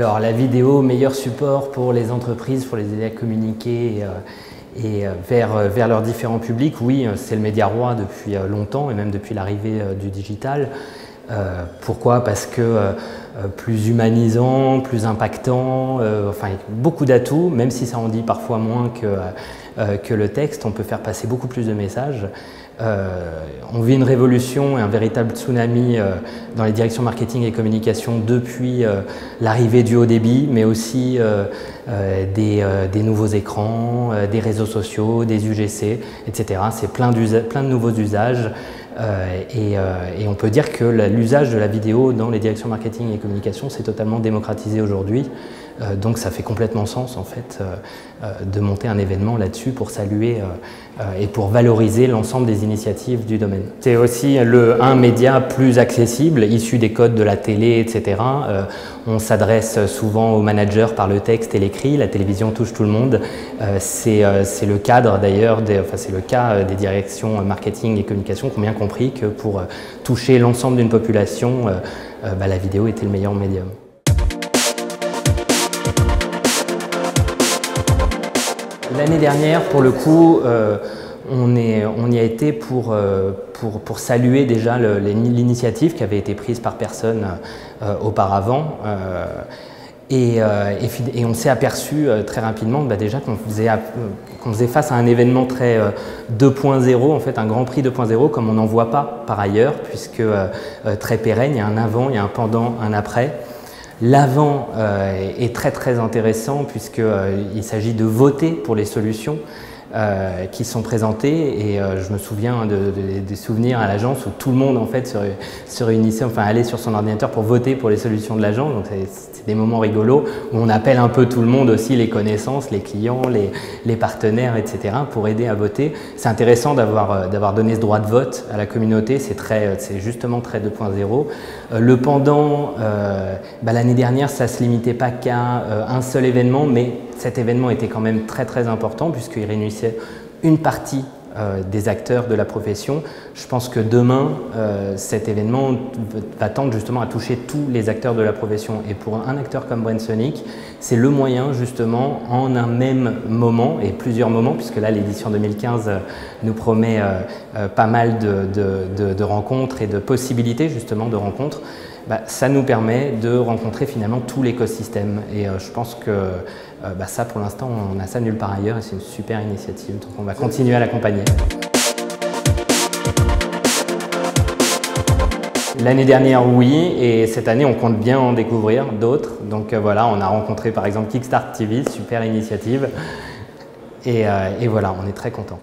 Alors la vidéo, meilleur support pour les entreprises, pour les aider à communiquer vers leurs différents publics. Oui, c'est le média roi depuis longtemps et même depuis l'arrivée du digital. Pourquoi? Parce que plus humanisant, plus impactant, enfin beaucoup d'atouts, même si ça en dit parfois moins que le texte, on peut faire passer beaucoup plus de messages. On vit une révolution et un véritable tsunami dans les directions marketing et communication depuis l'arrivée du haut débit, mais aussi des nouveaux écrans, des réseaux sociaux, des UGC, etc. C'est plein de nouveaux usages et on peut dire que l'usage de la vidéo dans les directions marketing et communication s'est totalement démocratisé aujourd'hui. Donc ça fait complètement sens en fait de monter un événement là-dessus pour saluer et pour valoriser l'ensemble des initiatives du domaine. C'est aussi un média plus accessible, issu des codes de la télé, etc. On s'adresse souvent aux managers par le texte et l'écrit, la télévision touche tout le monde. C'est le cadre d'ailleurs, c'est le cas des directions marketing et communication qui ont bien compris que pour toucher l'ensemble d'une population, la vidéo était le meilleur médium. L'année dernière, pour le coup, on y a été pour saluer déjà l'initiative qui avait été prise par personne auparavant. Et on s'est aperçu très rapidement déjà qu'on faisait face à un événement très 2.0, en fait un Grand Prix 2.0 comme on n'en voit pas par ailleurs, puisque très pérenne, il y a un avant, il y a un pendant, un après. L'avant est très intéressant puisqu'il s'agit de voter pour les solutions qui sont présentées et je me souviens des souvenirs à l'agence où tout le monde en fait se réunissait, enfin allait sur son ordinateur pour voter pour les solutions de l'agence. Donc c'est des moments rigolos où on appelle un peu tout le monde aussi, les connaissances, les clients, les partenaires, etc. pour aider à voter. C'est intéressant d'avoir donné ce droit de vote à la communauté, c'est justement très 2.0. Le pendant, l'année dernière ça se limitait pas qu'à un seul événement, mais cet événement était quand même très important puisqu'il réunissait une partie des acteurs de la profession. Je pense que demain, cet événement va tendre justement à toucher tous les acteurs de la profession. Et pour un acteur comme Brainsonic, c'est le moyen justement en un même moment et plusieurs moments, puisque là l'édition 2015 nous promet pas mal de rencontres et de possibilités justement de rencontres. Ça nous permet de rencontrer finalement tout l'écosystème et je pense que ça pour l'instant on a ça nulle part ailleurs et c'est une super initiative, donc on va continuer à l'accompagner. L'année dernière oui, et cette année on compte bien en découvrir d'autres, donc voilà, on a rencontré par exemple Kickstart TV, super initiative et voilà, on est très contents.